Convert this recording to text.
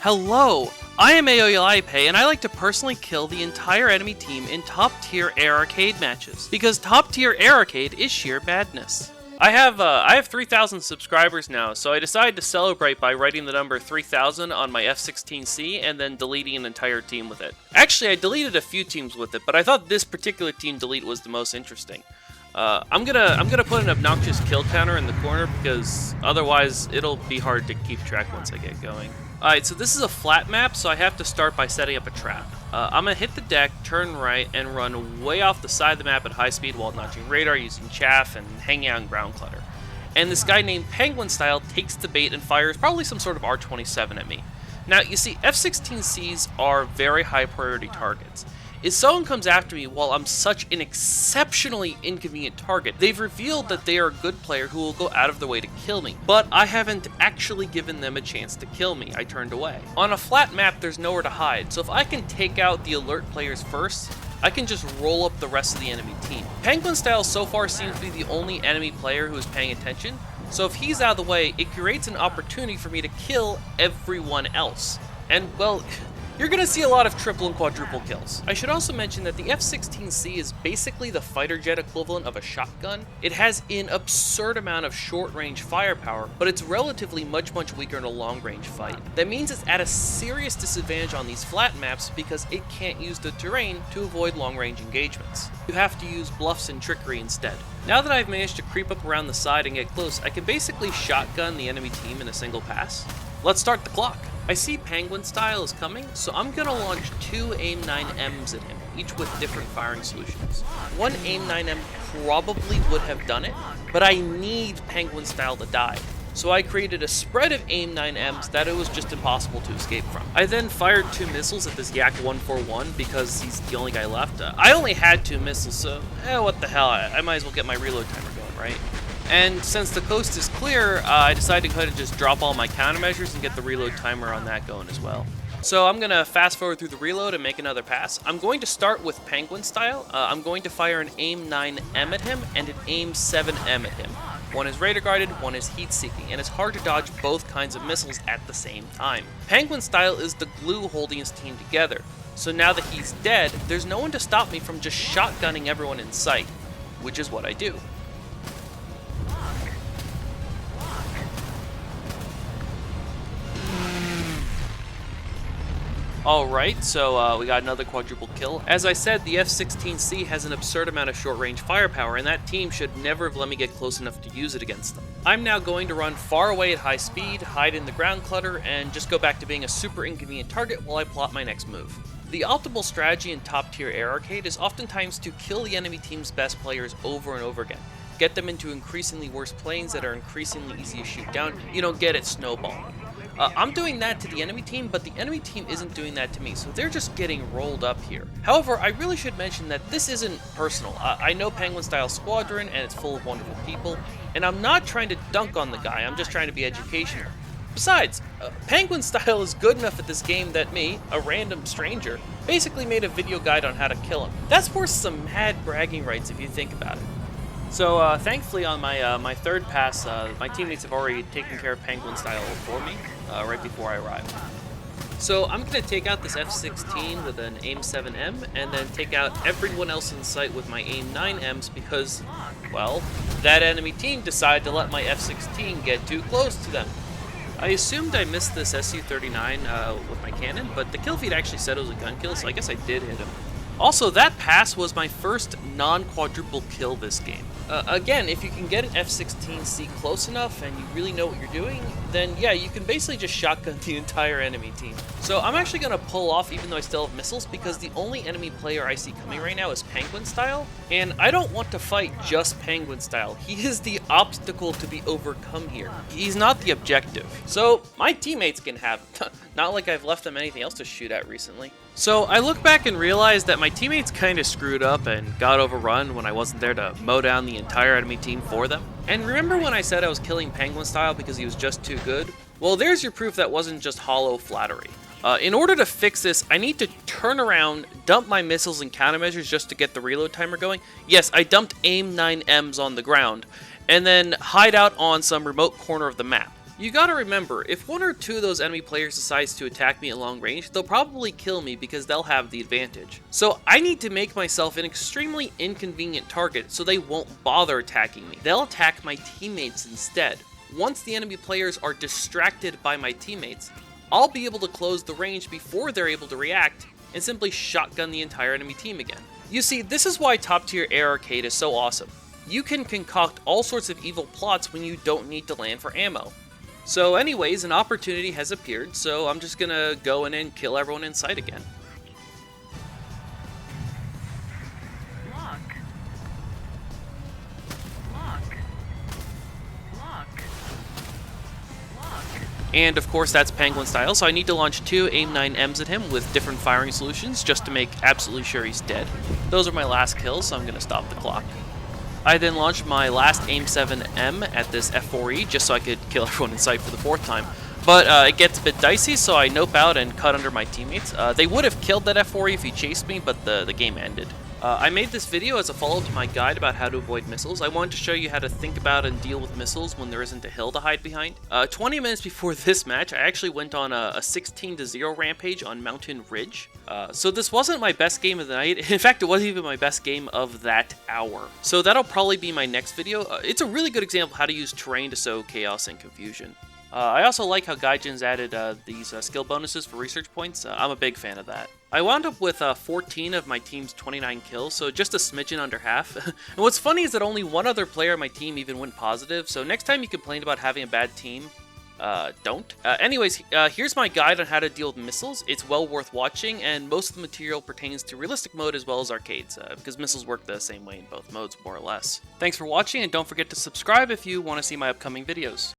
Hello, I am Aoyalipe, and I like to personally kill the entire enemy team in top tier air arcade matches, because top tier air arcade is sheer madness. I have 3,000 subscribers now, so I decided to celebrate by writing the number 3,000 on my F-16C and then deleting an entire team with it. Actually, I deleted a few teams with it, but I thought this particular team delete was the most interesting. I'm gonna put an obnoxious kill counter in the corner because otherwise it'll be hard to keep track once I get going. Alright, so this is a flat map, so I have to start by setting up a trap. I'm gonna hit the deck, turn right, and run way off the side of the map at high speed while dodging radar, using chaff, and hanging out in ground clutter. And this guy named Penguin Style takes the bait and fires probably some sort of R-27 at me. Now, you see, F-16Cs are very high priority targets. If someone comes after me while I'm such an exceptionally inconvenient target, they've revealed that they are a good player who will go out of their way to kill me. But I haven't actually given them a chance to kill me. I turned away. On a flat map, there's nowhere to hide, so if I can take out the alert players first, I can just roll up the rest of the enemy team. Penguin Style so far seems to be the only enemy player who is paying attention, so if he's out of the way, it creates an opportunity for me to kill everyone else. And, well, you're going to see a lot of triple and quadruple kills. I should also mention that the F-16C is basically the fighter jet equivalent of a shotgun. It has an absurd amount of short-range firepower, but it's relatively much weaker in a long-range fight. That means it's at a serious disadvantage on these flat maps because it can't use the terrain to avoid long-range engagements. You have to use bluffs and trickery instead. Now that I've managed to creep up around the side and get close, I can basically shotgun the enemy team in a single pass. Let's start the clock. I see Penguin Style is coming, so I'm gonna launch 2 AIM-9Ms at him, each with different firing solutions. One AIM-9M probably would have done it, but I need Penguin Style to die. So I created a spread of AIM-9Ms that it was just impossible to escape from. I then fired 2 missiles at this Yak-141 because he's the only guy left. I only had 2 missiles, so what the hell, I might as well get my reload timer going, right? And since the coast is clear, I decided to go ahead and just drop all my countermeasures and get the reload timer on that going as well. So I'm going to fast forward through the reload and make another pass. I'm going to start with Penguin Style. I'm going to fire an AIM-9M at him and an AIM-7M at him. One is radar guarded, one is heat seeking, and it's hard to dodge both kinds of missiles at the same time. Penguin Style is the glue holding his team together. So now that he's dead, there's no one to stop me from just shotgunning everyone in sight, which is what I do. Alright, so we got another quadruple kill. As I said, the F-16C has an absurd amount of short-range firepower, and that team should never have let me get close enough to use it against them. I'm now going to run far away at high speed, hide in the ground clutter, and just go back to being a super inconvenient target while I plot my next move. The optimal strategy in top-tier air arcade is oftentimes to kill the enemy team's best players over and over again. Get them into increasingly worse planes that are increasingly easy to shoot down. You don't get it, snowball. I'm doing that to the enemy team, but the enemy team isn't doing that to me, so they're just getting rolled up here. However, I really should mention that this isn't personal. I know Penguin Style Squadron, and it's full of wonderful people, and I'm not trying to dunk on the guy, I'm just trying to be educational. Besides, Penguin Style is good enough at this game that me, a random stranger, basically made a video guide on how to kill him. That's worth some mad bragging rights if you think about it. So thankfully on my third pass, my teammates have already taken care of Penguin Style for me right before I arrived. So I'm going to take out this F-16 with an AIM-7M and then take out everyone else in sight with my AIM-9Ms because, well, that enemy team decided to let my F-16 get too close to them. I assumed I missed this Su-39 with my cannon, but the kill feed actually said it was a gun kill, so I guess I did hit him. Also, that pass was my first non-quadruple kill this game. Again, if you can get an F-16C close enough and you really know what you're doing, then yeah, you can basically just shotgun the entire enemy team. So I'm actually going to pull off even though I still have missiles because the only enemy player I see coming right now is Penguin Style, and I don't want to fight just Penguin Style. He is the obstacle to be overcome here. He's not the objective. So my teammates can have it. Not like I've left them anything else to shoot at recently. So I look back and realize that my teammates kind of screwed up and got overrun when I wasn't there to mow down the entire enemy team for them. And remember when I said I was killing Penguin Style because he was just too good? Well, there's your proof that wasn't just hollow flattery. In order to fix this, I need to turn around, dump my missiles and countermeasures just to get the reload timer going. Yes, I dumped AIM-9Ms on the ground, and then hide out on some remote corner of the map. You gotta remember, if one or two of those enemy players decides to attack me at long range, they'll probably kill me because they'll have the advantage. So I need to make myself an extremely inconvenient target so they won't bother attacking me. They'll attack my teammates instead. Once the enemy players are distracted by my teammates, I'll be able to close the range before they're able to react and simply shotgun the entire enemy team again. You see, this is why top tier air arcade is so awesome. You can concoct all sorts of evil plots when you don't need to land for ammo. So anyways, an opportunity has appeared, so I'm just gonna go in and kill everyone in sight again. And of course that's Penguin style, so I need to launch 2 AIM-9Ms at him with different firing solutions just to make absolutely sure he's dead. Those are my last kills, so I'm gonna stop the clock. I then launched my last AIM-7M at this F4E just so I could kill everyone in sight for the 4th time. But it gets a bit dicey, so I nope out and cut under my teammates. They would have killed that F4E if he chased me, but the game ended. I made this video as a follow-up to my guide about how to avoid missiles. I wanted to show you how to think about and deal with missiles when there isn't a hill to hide behind. 20 minutes before this match, I actually went on a 16-0 rampage on Mountain Ridge. So this wasn't my best game of the night. In fact, it wasn't even my best game of that hour. So that'll probably be my next video. It's a really good example of how to use terrain to sow chaos and confusion. I also like how Gaijin's added these skill bonuses for research points. I'm a big fan of that. I wound up with 14 of my team's 29 kills, so just a smidgen under half. And what's funny is that only one other player on my team even went positive, so next time you complain about having a bad team, don't. Anyways, here's my guide on how to deal with missiles. It's well worth watching, and most of the material pertains to realistic mode as well as arcades, because missiles work the same way in both modes, more or less. Thanks for watching, and don't forget to subscribe if you want to see my upcoming videos.